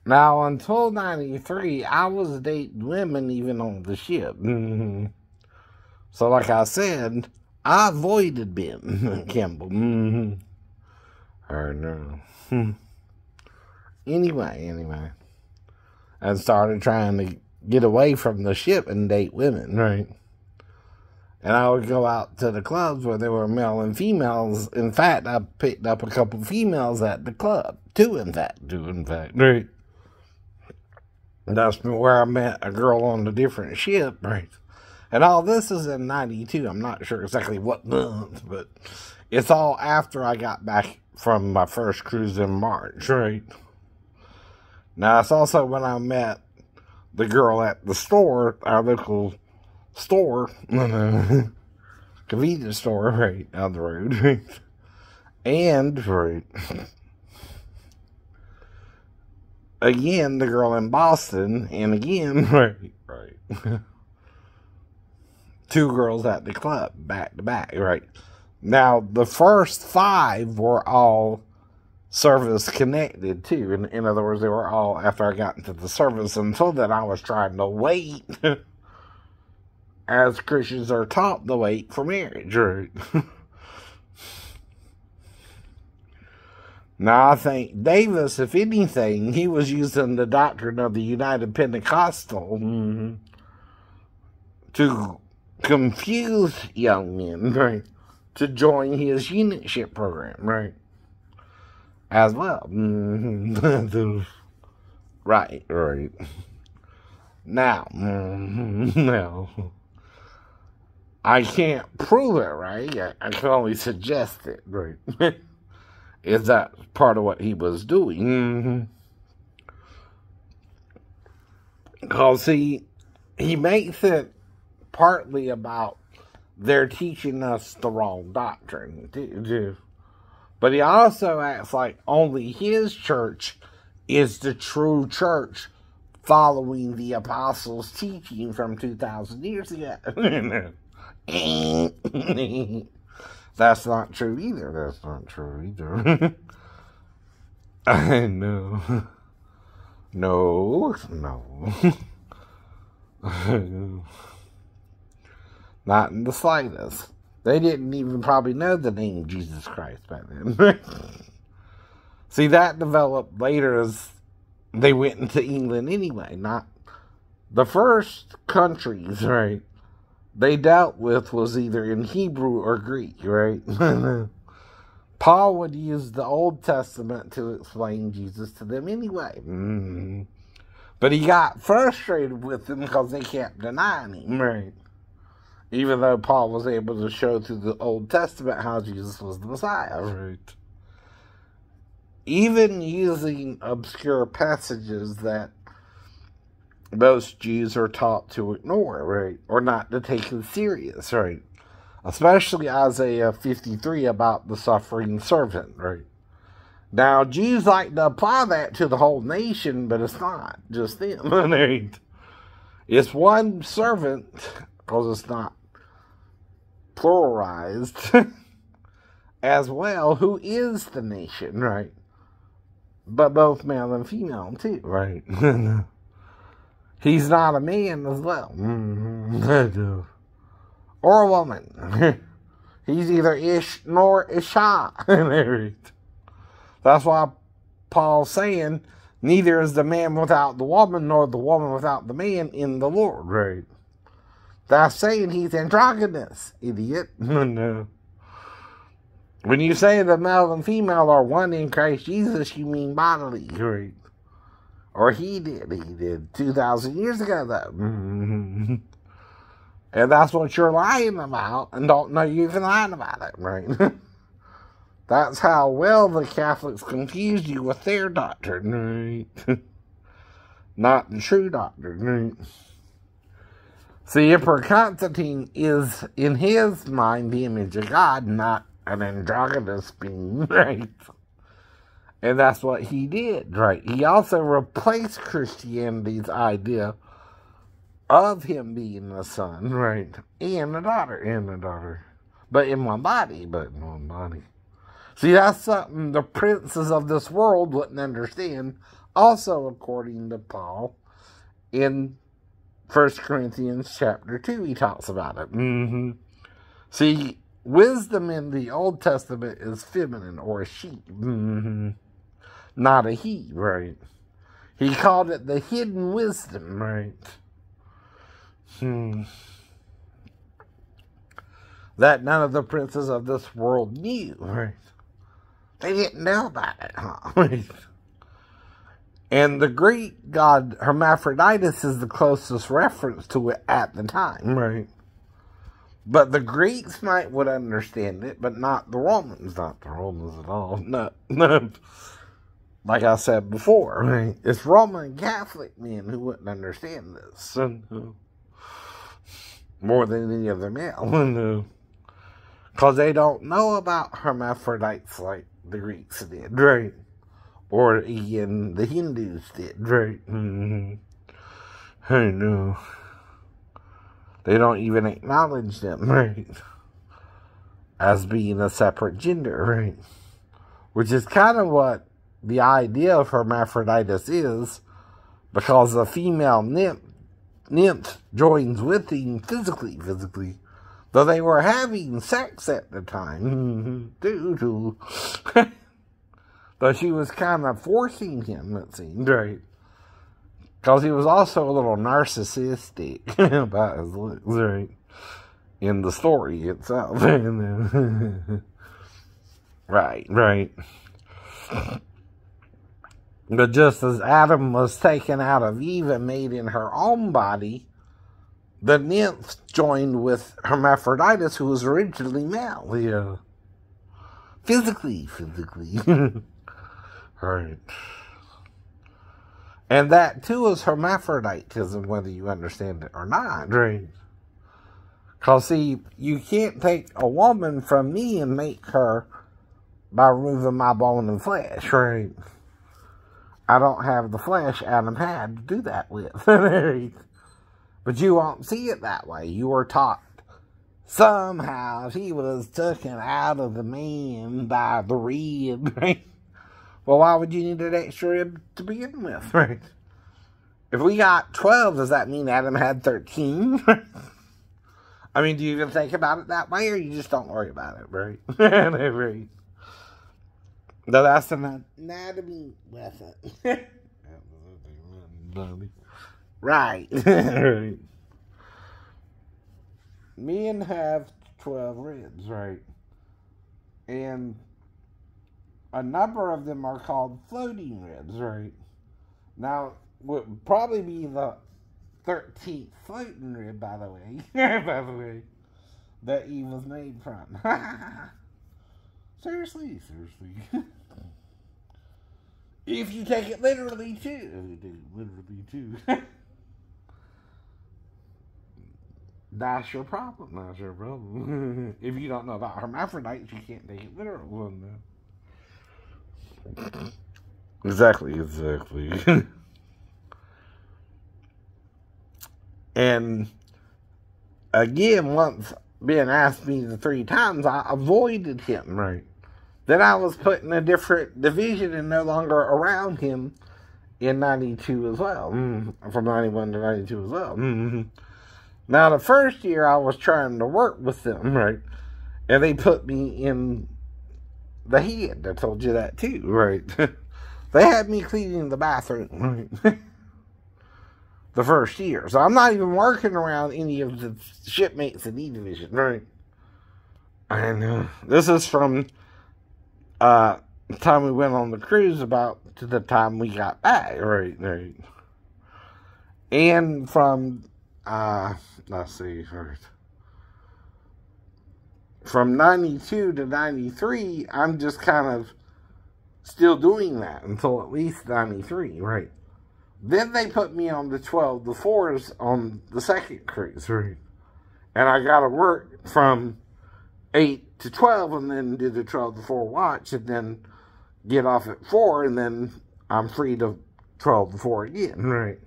Now, until 93, I was dating women even on the ship. So, like I said, I avoided Ben Campbell. I know. Anyway. I started trying to get away from the ship and date women, right? And I would go out to the clubs where there were male and females. In fact, I picked up a couple females at the club. Two, in fact, right? And that's where I met a girl on a different ship, right? And all this is in 92. I'm not sure exactly what month, but it's all after I got back from my first cruise in March, right? Now, it's also when I met the girl at the store, our local store, convenience store, right, down the road, right? And, right, again, the girl in Boston, and again, right. Two girls at the club, back to back, right? Now, the first 5 were all service connected, too. In other words, they were all after I got into the service. Until then, I was trying to wait, as Christians are taught to wait for marriage, right? Now, I think Davis, if anything, he was using the doctrine of the United Pentecostal to confuse young men, right, to join his unitship program, right, as well. Right. Now, I can't prove it, right? I can only suggest it, right? Is that part of what he was doing? Because he makes it partly about they're teaching us the wrong doctrine, too. But he also acts like only his church is the true church following the apostles' teaching from 2,000 years ago. That's not true either. I know. No. Not in the slightest. They didn't even probably know the name Jesus Christ back then. See, that developed later as they went into England anyway. Not the first countries, right, they dealt with was either in Hebrew or Greek, right? Paul would use the Old Testament to explain Jesus to them anyway. But he got frustrated with them because they kept denying him, right? Even though Paul was able to show through the Old Testament how Jesus was the Messiah, right? Even using obscure passages that most Jews are taught to ignore, right? Or not to take it serious, right? Especially Isaiah 53 about the suffering servant, right? Now, Jews like to apply that to the whole nation, but it's not just them, right? It's one servant, because it's not pluralized, as well, who is the nation, right? But both male and female, too, right? He's not a man as well. Or a woman. He's either ish nor isha. That's why Paul's saying, neither is the man without the woman, nor the woman without the man in the Lord, right? That's saying he's androgynous, idiot. No. When you say the male and female are one in Christ Jesus, you mean bodily, right? Or he did 2,000 years ago, though. And that's what you're lying about, and don't know you're even lying about it, right? That's how well the Catholics confused you with their doctrine, right? Not the true doctrine, right? See, Emperor Constantine is, in his mind, the image of God, not an androgynous being, right? And that's what he did, right? He also replaced Christianity's idea of him being the son, right? And the daughter. But in one body. See, that's something the princes of this world wouldn't understand Also, according to Paul, in 1 Corinthians chapter 2, he talks about it. See, wisdom in the Old Testament is feminine, or a she, not a he, right? He called it the hidden wisdom, right? That none of the princes of this world knew, right? They didn't know about it, huh? Right? And the Greek god Hermaphroditus is the closest reference to it at the time, right? But the Greeks would understand it, but not the Romans. Not the Romans at all. No. Like I said before, right? It's Roman Catholic men who wouldn't understand this. More than any other male. Because they don't know about hermaphrodites like the Greeks did, right? Or even the Hindus did, right? I know. They don't even acknowledge them, right? As being a separate gender, right? Which is kind of what the idea of hermaphroditus is, because the female nymph joins with him physically, though they were having sex at the time, though she was kind of forcing him, it seemed, right? Because he was also a little narcissistic about his looks, right? In the story itself. Right. But just as Adam was taken out of Eve and made in her own body, the nymph joined with Hermaphroditus, who was originally male. Yeah. Physically. Right. And that, too, is hermaphroditism, whether you understand it or not, right? Because, see, you can't take a woman from me and make her by removing my bone and flesh, right? I don't have the flesh Adam had to do that with. But you won't see it that way. You were taught somehow he was taken out of the man by the rib, right? Well, why would you need an extra rib to begin with, right? If we got 12, does that mean Adam had 13? I mean, do you even think about it that way, or you just don't worry about it, right? Right. No, that's an anatomy lesson. Right. Right. Men have 12 ribs, right? And a number of them are called floating ribs, right? Now, would probably be the 13th floating rib, by the way, that Eve was made from. Seriously. If you take it literally, too. That's your problem. If you don't know about hermaphrodites, you can't take it literal. Exactly. And again, once Ben asked me the 3 times, I avoided him, right? Then I was put in a different division and no longer around him in 92 as well. From 91 to 92 as well. Now, the first year I was trying to work with them, right? And they put me in the head. I told you that too, right? They had me cleaning the bathroom, right? The first year. So I'm not even working around any of the shipmates in E Division, right? And this is from the time we went on the cruise about to the time we got back, right? And from, let's see, first. From 92 to 93, I'm just kind of still doing that until at least 93, right? Then they put me on the 12 to 4s on the second cruise, right? And I got to work from 8 to 12 and then do the 12 to 4 watch and then get off at 4 and then I'm free to 12 to 4 again, right?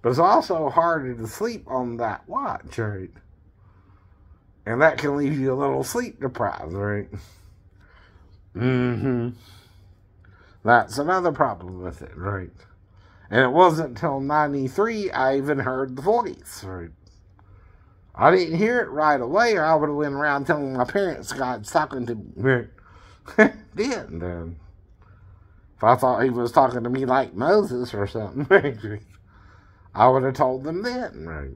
But it's also harder to sleep on that watch, right? And that can leave you a little sleep deprived, right? That's another problem with it, right? And it wasn't until 93 I even heard the voice. Right. I didn't hear it right away, or I would have went around telling my parents God's talking to me. Then. If I thought he was talking to me like Moses or something, I would have told them then, right?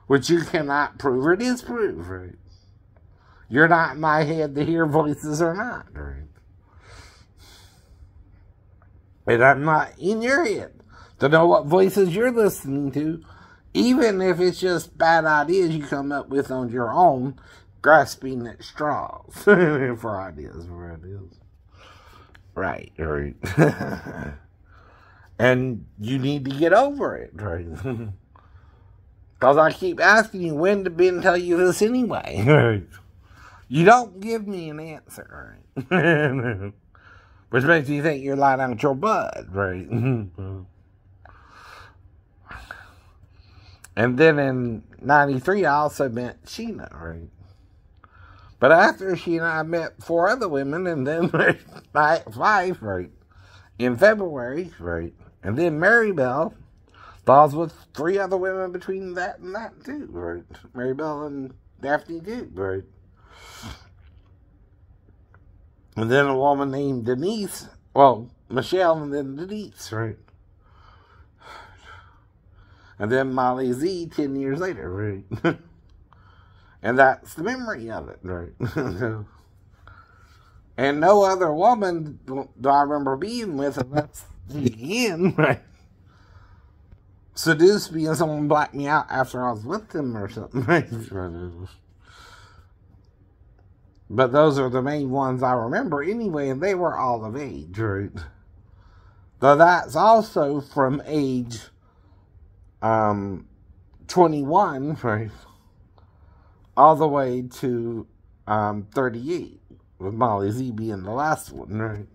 Which you cannot prove or disprove, right? You're not in my head to hear voices or not, right? And I'm not in your head to know what voices you're listening to, even if it's just bad ideas you come up with on your own, grasping at straws for ideas. Right. And you need to get over it, right? Because I keep asking you, when did Ben tell you this anyway? Right. You don't give me an answer, right? Which makes you think you're lying out your butt, right? And then in 93, I also met Sheena, right? But after she and I met 4 other women, and then 5, right, in February, right, and then Mary Bell, I was with 3 other women between that and that, too, right, Mary Bell and Daphne, too, right, and then a woman named Denise, well, Michelle, and then Denise, right, and then Molly Z 10 years later, right. And that's the memory of it, right? And no other woman do I remember being with, unless she again, right? Seduced me and someone blacked me out after I was with them or something, right? But those are the main ones I remember anyway, and they were all of age, right? Though that's also from age 21, right? All the way to 38, with Molly Z being the last one,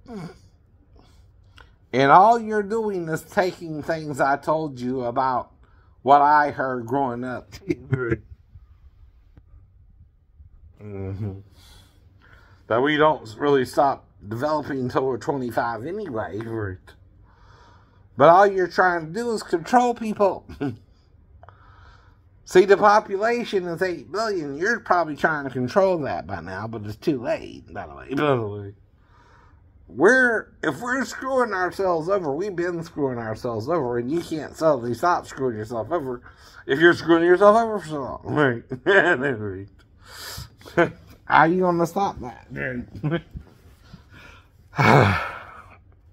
right? And all you're doing is taking things I told you about what I heard growing up. That we don't really stop developing until we're 25 anyway, right? But all you're trying to do is control people. See, the population is 8 billion. You're probably trying to control that by now, but it's too late, by the way. If we're screwing ourselves over, we've been screwing ourselves over, and you can't suddenly stop screwing yourself over if you're screwing yourself over for so long. Right. How are you going to stop that?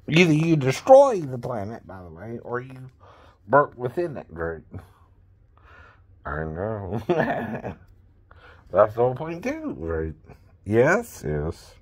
Either you destroy the planet, by the way, or you burn within it, right? I know. That's the whole point too, right? Yes? Yes.